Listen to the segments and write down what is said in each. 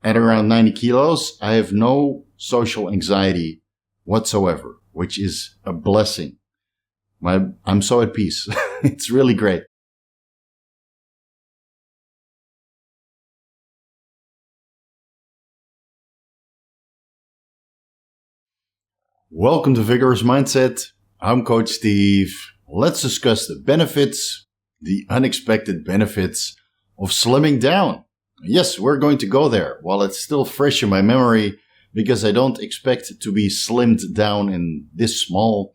At around 90 kilos, I have no social anxiety whatsoever, which is a blessing. I'm so at peace. It's really great. Welcome to Vigorous Mindset. I'm Coach Steve. Let's discuss the benefits, the unexpected benefits of slimming down. Yes, we're going to go there while it's still fresh in my memory because I don't expect to be slimmed down in this small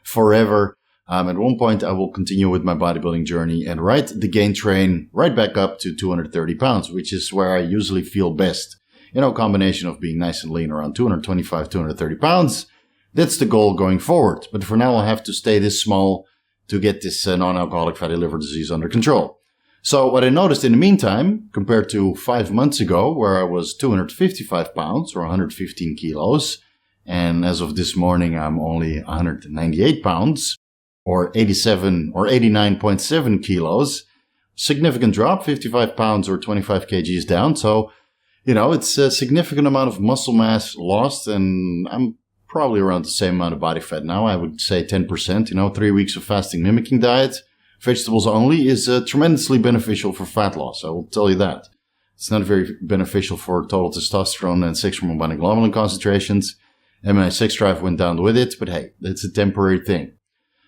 forever. At one point, I will continue with my bodybuilding journey and ride the gain train right back up to 230 pounds, which is where I usually feel best. Combination of being nice and lean around 225, 230 pounds. That's the goal going forward. But for now, I'll have to stay this small to get this non-alcoholic fatty liver disease under control. So what I noticed in the meantime, compared to 5 months ago, where I was 255 pounds or 115 kilos, and as of this morning, I'm only 198 pounds or 87 or 89.7 kilos, significant drop, 55 pounds or 25 kgs down. So, it's a significant amount of muscle mass lost, and I'm probably around the same amount of body fat now. I would say 10%, 3 weeks of fasting mimicking diet. Vegetables only is tremendously beneficial for fat loss. I will tell you that. It's not very beneficial for total testosterone and sex hormone binding globulin concentrations. And my sex drive went down with it, but hey, it's a temporary thing.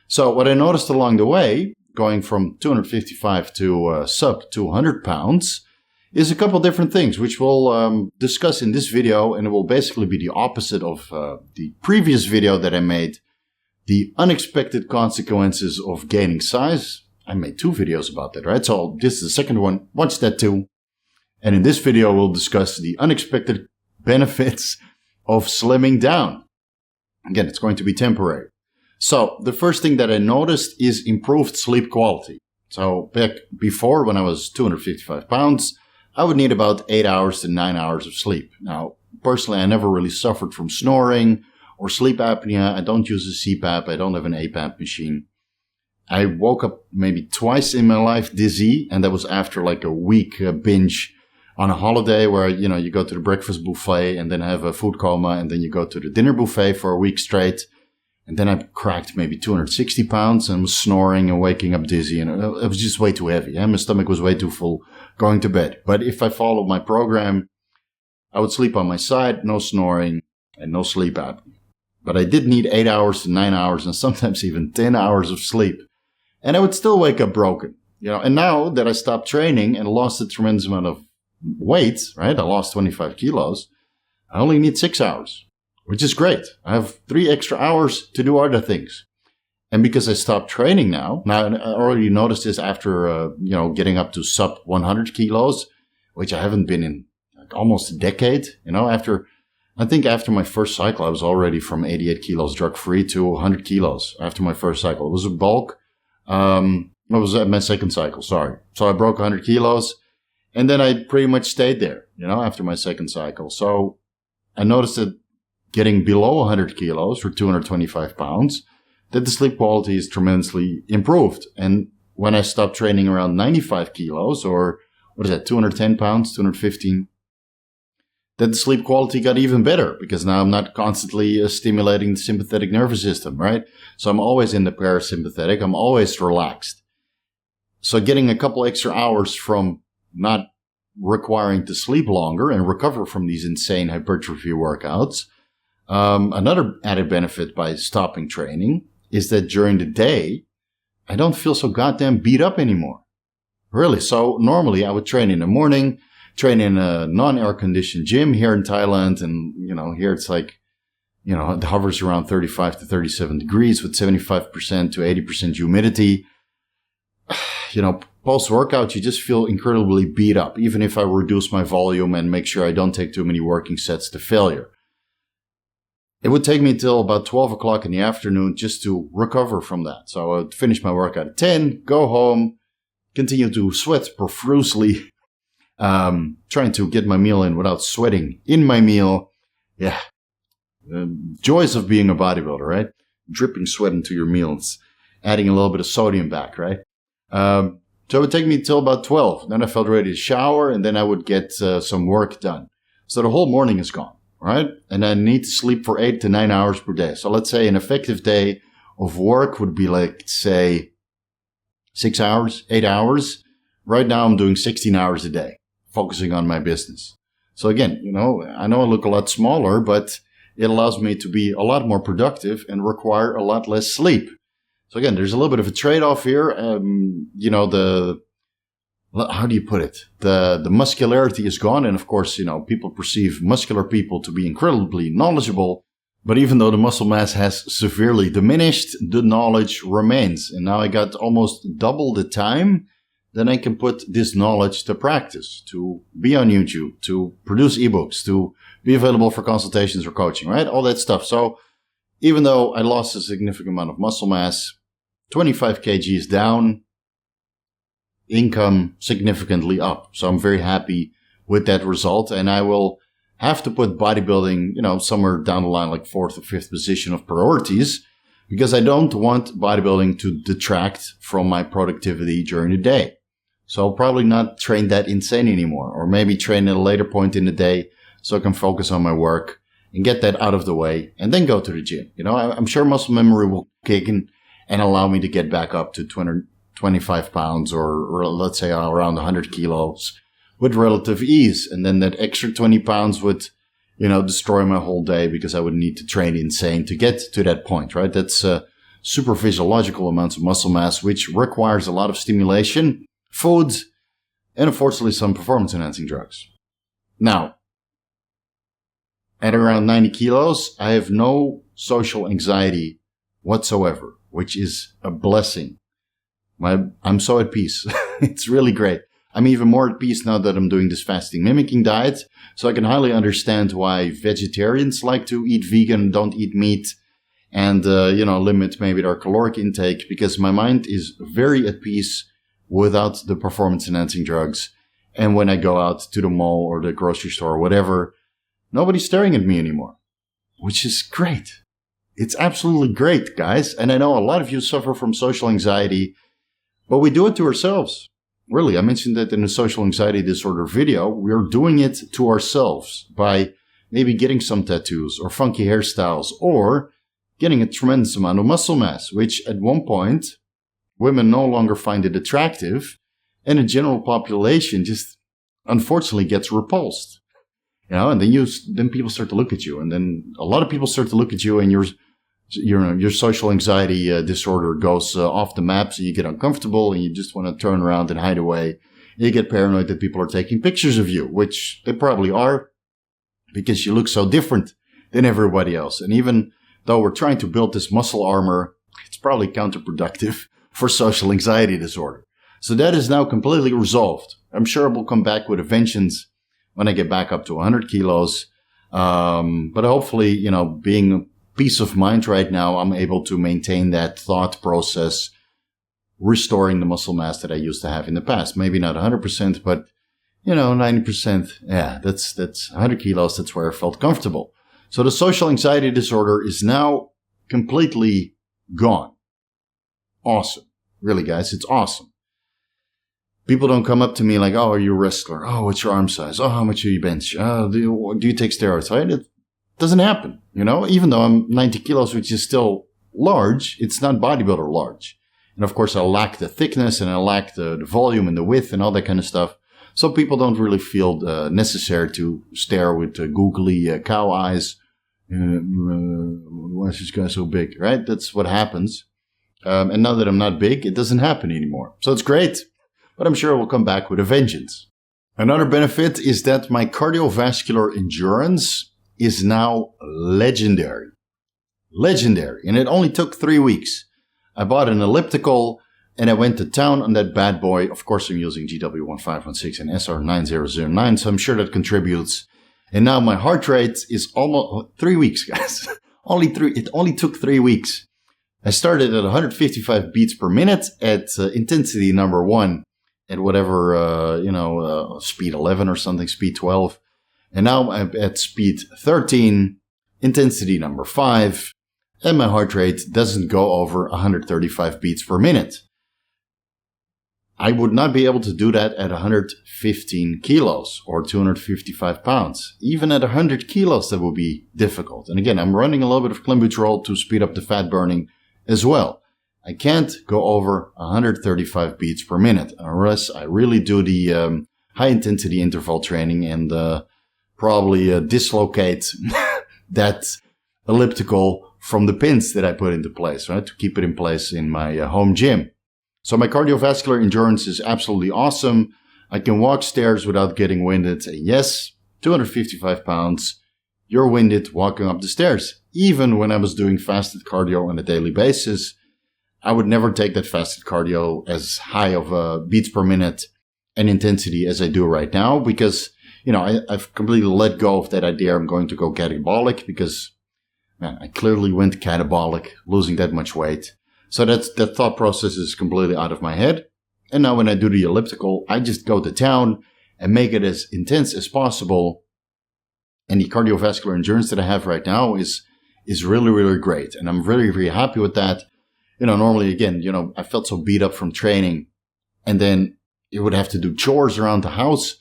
So what I noticed along the way, going from 255 to sub 200 pounds, is a couple different things, which we'll discuss in this video. And it will basically be the opposite of the previous video that I made. The unexpected consequences of gaining size. I made 2 videos about that, right? So this is the second one. Watch that too. And in this video, we'll discuss the unexpected benefits of slimming down. Again, it's going to be temporary. So the first thing that I noticed is improved sleep quality. So back before, when I was 255 pounds, I would need about 8 hours to 9 hours of sleep. Now, personally, I never really suffered from snoring or sleep apnea. I don't use a CPAP. I don't have an APAP machine. I woke up maybe twice in my life dizzy, and that was after like a week binge on a holiday where, you go to the breakfast buffet and then have a food coma, and then you go to the dinner buffet for a week straight. And then I cracked maybe 260 pounds and was snoring and waking up dizzy, and it was just way too heavy. My stomach was way too full going to bed. But if I followed my program, I would sleep on my side, no snoring and no sleep apnea. But I did need 8 hours to 9 hours and sometimes even 10 hours of sleep. And I would still wake up broken. And now that I stopped training and lost a tremendous amount of weight, right? I lost 25 kilos. I only need 6 hours, which is great. I have 3 extra hours to do other things. And because I stopped training now I already noticed this after, getting up to sub 100 kilos, which I haven't been in like almost a decade, I think after my first cycle, I was already from 88 kilos drug-free to 100 kilos after my first cycle. It was a bulk. It was at my second cycle, sorry. So I broke 100 kilos, and then I pretty much stayed there, after my second cycle. So I noticed that getting below 100 kilos or 225 pounds, that the sleep quality is tremendously improved. And when I stopped training around 95 kilos, or 210 pounds, 215, that the sleep quality got even better because now I'm not constantly stimulating the sympathetic nervous system, right? So I'm always in the parasympathetic. I'm always relaxed. So getting a couple extra hours from not requiring to sleep longer and recover from these insane hypertrophy workouts. Another added benefit by stopping training is that during the day, I don't feel so goddamn beat up anymore. Really. So normally I would train in the morning, train in a non-air conditioned gym here in Thailand. And, here it's like, it hovers around 35 to 37 degrees with 75% to 80% humidity. Post-workout, you just feel incredibly beat up, even if I reduce my volume and make sure I don't take too many working sets to failure. It would take me till about 12 o'clock in the afternoon just to recover from that. So I would finish my workout at 10, go home, continue to sweat profusely, trying to get my meal in without sweating in my meal. Yeah. Joys of being a bodybuilder, right? Dripping sweat into your meals, adding a little bit of sodium back, right? So it would take me till about 12. Then I felt ready to shower, and then I would get some work done. So the whole morning is gone, right? And I need to sleep for 8 to 9 hours per day. So let's say an effective day of work would be like, say, 6 hours, 8 hours. Right now I'm doing 16 hours a day, focusing on my business. So again, I know I look a lot smaller, but it allows me to be a lot more productive and require a lot less sleep. So again, there's a little bit of a trade-off here. How do you put it? The muscularity is gone. And of course, people perceive muscular people to be incredibly knowledgeable. But even though the muscle mass has severely diminished, the knowledge remains. And now I got almost double the time. Then I can put this knowledge to practice, to be on YouTube, to produce ebooks, to be available for consultations or coaching, right? All that stuff. So even though I lost a significant amount of muscle mass, 25 kgs down, income significantly up. So I'm very happy with that result. And I will have to put bodybuilding, somewhere down the line, like 4th or 5th position of priorities, because I don't want bodybuilding to detract from my productivity during the day. So I'll probably not train that insane anymore, or maybe train at a later point in the day so I can focus on my work and get that out of the way and then go to the gym. I'm sure muscle memory will kick in and allow me to get back up to 225 pounds or let's say around 100 kilos with relative ease. And then that extra 20 pounds would, destroy my whole day because I would need to train insane to get to that point, right? That's super physiological amounts of muscle mass, which requires a lot of stimulation, foods, and unfortunately some performance enhancing drugs. Now, at around 90 kilos, I have no social anxiety whatsoever, which is a blessing. I'm so at peace. It's really great. I'm even more at peace now that I'm doing this fasting mimicking diet. So I can highly understand why vegetarians like to eat vegan, don't eat meat, and, limit maybe their caloric intake, because my mind is very at peace without the performance enhancing drugs. And when I go out to the mall or the grocery store or whatever, nobody's staring at me anymore, which is great. It's absolutely great, guys. And I know a lot of you suffer from social anxiety, but we do it to ourselves. Really, I mentioned that in the social anxiety disorder video. We're doing it to ourselves by maybe getting some tattoos or funky hairstyles or getting a tremendous amount of muscle mass, which at one point, women no longer find it attractive, and the general population just unfortunately gets repulsed. And then people start to look at you, and then a lot of people start to look at you, and your social anxiety disorder goes off the map, so you get uncomfortable and you just want to turn around and hide away. You get paranoid that people are taking pictures of you, which they probably are, because you look so different than everybody else. And even though we're trying to build this muscle armor, it's probably counterproductive for social anxiety disorder. So that is now completely resolved. I'm sure it will come back with a vengeance when I get back up to 100 kilos. But hopefully, being peace of mind right now, I'm able to maintain that thought process, restoring the muscle mass that I used to have in the past. Maybe not 100%, but 90%. Yeah, that's 100 kilos. That's where I felt comfortable. So the social anxiety disorder is now completely gone. Awesome. Really, guys, it's awesome. People don't come up to me like, oh, are you a wrestler? Oh, what's your arm size? Oh, how much do you bench? Do you take steroids? Right? It doesn't happen, even though I'm 90 kilos, which is still large, it's not bodybuilder large. And of course, I lack the thickness and I lack the volume and the width and all that kind of stuff. So people don't really feel necessary to stare with googly cow eyes. Why is this guy so big, right? That's what happens. And now that I'm not big, it doesn't happen anymore. So it's great, but I'm sure it will come back with a vengeance. Another benefit is that my cardiovascular endurance is now legendary. Legendary. And it only took 3 weeks. I bought an elliptical and I went to town on that bad boy. Of course, I'm using GW1516 and SR9009, so I'm sure that contributes. And now my heart rate is almost 3 weeks, guys. It only took 3 weeks. I started at 155 beats per minute at intensity number 1 at whatever, speed 11 or something, speed 12. And now I'm at speed 13, intensity number 5, and my heart rate doesn't go over 135 beats per minute. I would not be able to do that at 115 kilos or 255 pounds. Even at 100 kilos, that would be difficult. And again, I'm running a little bit of clenbuterol to speed up the fat burning as well. I can't go over 135 beats per minute unless I really do the high intensity interval training and probably dislocate that elliptical from the pins that I put into place, right? To keep it in place in my home gym. So my cardiovascular endurance is absolutely awesome. I can walk stairs without getting winded. And yes, 255 pounds, you're winded walking up the stairs. Even when I was doing fasted cardio on a daily basis, I would never take that fasted cardio as high of beats per minute and intensity as I do right now because, I've completely let go of that idea I'm going to go catabolic because, man, I clearly went catabolic, losing that much weight. So that thought process is completely out of my head. And now when I do the elliptical, I just go to town and make it as intense as possible. And the cardiovascular endurance that I have right now is really, really great. And I'm very, very happy with that. Normally, again, I felt so beat up from training and then you would have to do chores around the house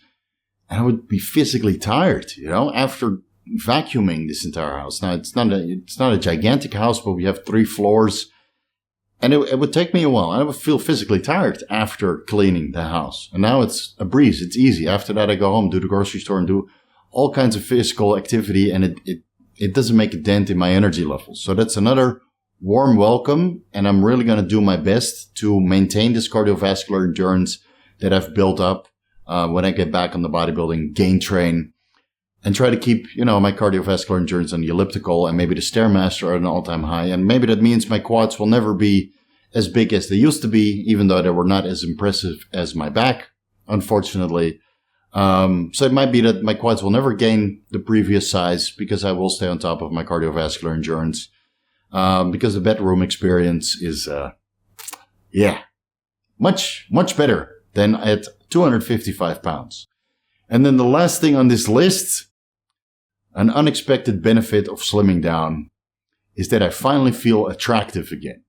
and I would be physically tired, after vacuuming this entire house. Now, it's not a gigantic house, but we have 3 floors and it would take me a while. I would feel physically tired after cleaning the house. And now it's a breeze. It's easy. After that, I go home, do the grocery store and do all kinds of physical activity and it doesn't make a dent in my energy levels. So that's another warm welcome, and I'm really going to do my best to maintain this cardiovascular endurance that I've built up when I get back on the bodybuilding gain train and try to keep, my cardiovascular endurance on the elliptical and maybe the Stairmaster at an all-time high. And maybe that means my quads will never be as big as they used to be, even though they were not as impressive as my back, unfortunately. So it might be that my quads will never gain the previous size because I will stay on top of my cardiovascular endurance. Because the bedroom experience is, much, much better than at 255 pounds. And then the last thing on this list, an unexpected benefit of slimming down is that I finally feel attractive again.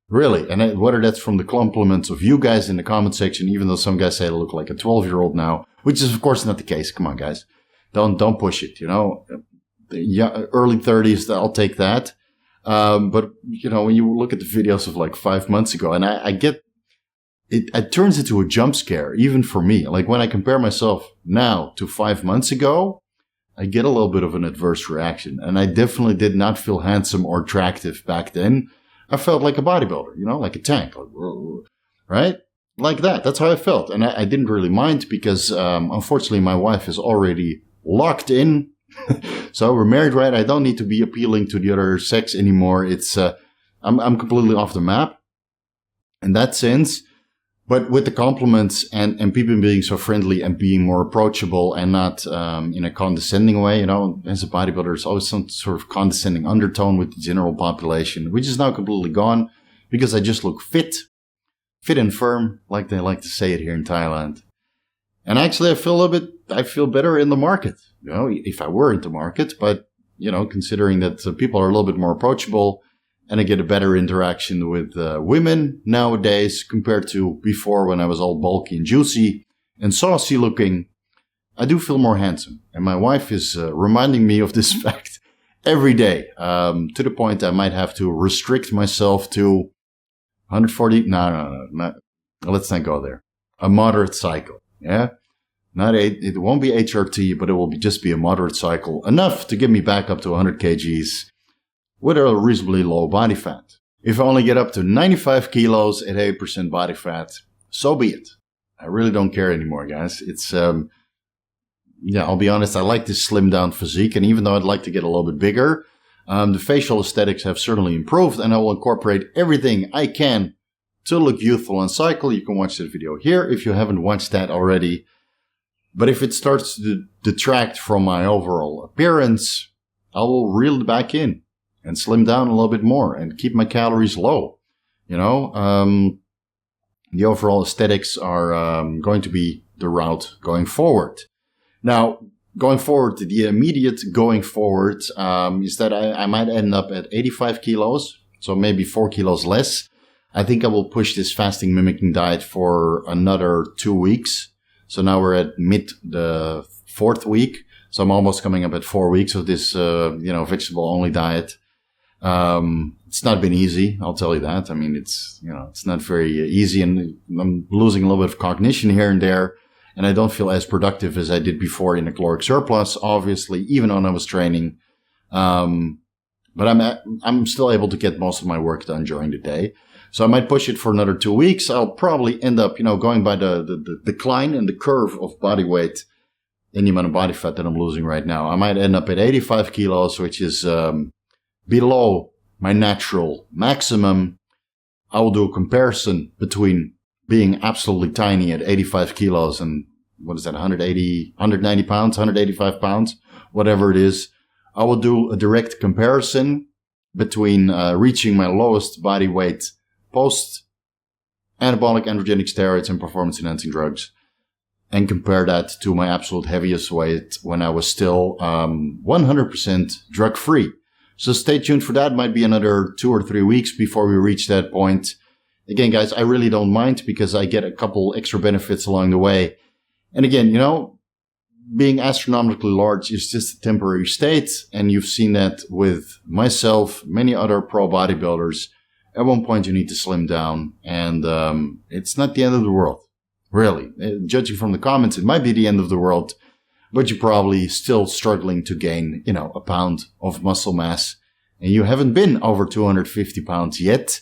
Really. And whether that's from the compliments of you guys in the comment section, even though some guys say I look like a 12-year-old now, which is of course not the case. Come on, guys. Don't push it, Yeah, early 30s, I'll take that. But, when you look at the videos of like 5 months ago, and I get, it turns into a jump scare, even for me. Like when I compare myself now to 5 months ago, I get a little bit of an adverse reaction. And I definitely did not feel handsome or attractive back then. I felt like a bodybuilder, like a tank, right? Like that. That's how I felt. And I didn't really mind because, unfortunately, my wife is already locked in. So we're married, right? I don't need to be appealing to the other sex anymore. It's, I'm completely off the map in that sense. But with the compliments and people being so friendly and being more approachable and not, in a condescending way, as a bodybuilder, there's always some sort of condescending undertone with the general population, which is now completely gone because I just look fit and firm, like they like to say it here in Thailand. And actually, I feel better in the market, if I were in the market, but, considering that people are a little bit more approachable and I get a better interaction with women nowadays compared to before when I was all bulky and juicy and saucy looking, I do feel more handsome. And my wife is reminding me of this fact every day, to the point I might have to restrict myself to 140. No, let's not go there. A moderate cycle. Yeah. It won't be HRT, but it will just be a moderate cycle, enough to get me back up to 100 kgs with a reasonably low body fat. If I only get up to 95 kilos at 8% body fat, so be it. I really don't care anymore, guys. It's, I'll be honest, I like this slim down physique, and even though I'd like to get a little bit bigger, the facial aesthetics have certainly improved, and I will incorporate everything I can to look youthful on cycle. You can watch that video here if you haven't watched that already. But if it starts to detract from my overall appearance, I will reel it back in and slim down a little bit more and keep my calories low. The overall aesthetics are going to be the route going forward. Now, going forward, the immediate going forward is that I might end up at 85 kilos, so maybe 4 kilos less. I think I will push this fasting mimicking diet for another 2 weeks. So now we're at the 4th week. So I'm almost coming up at 4 weeks of this, vegetable only diet. It's not been easy. I'll tell you that. I mean, it's not very easy, and I'm losing a little bit of cognition here and there. And I don't feel as productive as I did before in a caloric surplus, obviously, even when I was training. But I'm still able to get most of my work done during the day. So I might push it for another 2 weeks. I'll probably end up, going by the decline and the curve of body weight and the amount of body fat that I'm losing right now. I might end up at 85 kilos, which is below my natural maximum. I will do a comparison between being absolutely tiny at 85 kilos and 190 pounds, 185 pounds, whatever it is. I will do a direct comparison between reaching my lowest body weight post anabolic androgenic steroids and performance enhancing drugs, and compare that to my absolute heaviest weight when I was still 100% drug free. So stay tuned for that. Might be another 2 or 3 weeks before we reach that point. Again, guys, I really don't mind because I get a couple extra benefits along the way. And again, being astronomically large is just a temporary state. And you've seen that with myself, many other pro bodybuilders. At one point, you need to slim down, and it's not the end of the world, really. Judging from the comments, it might be the end of the world, but you're probably still struggling to gain, a pound of muscle mass, and you haven't been over 250 pounds yet,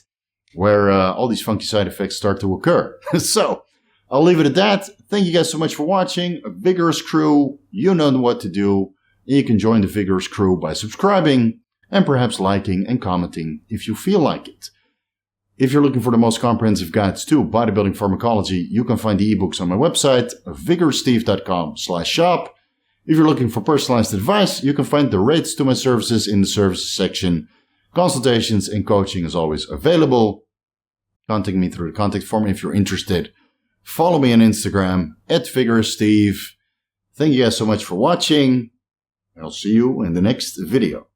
where all these funky side effects start to occur. So I'll leave it at that. Thank you guys so much for watching. A Vigorous crew, you know what to do. You can join the Vigorous crew by subscribing and perhaps liking and commenting if you feel like it. If you're looking for the most comprehensive guides to bodybuilding pharmacology, you can find the ebooks on my website, VigorousSteve.com/shop. If you're looking for personalized advice, you can find the rates to my services in the services section. Consultations and coaching is always available. Contact me through the contact form if you're interested. Follow me on Instagram @VigorousSteve. Thank you guys so much for watching, and I'll see you in the next video.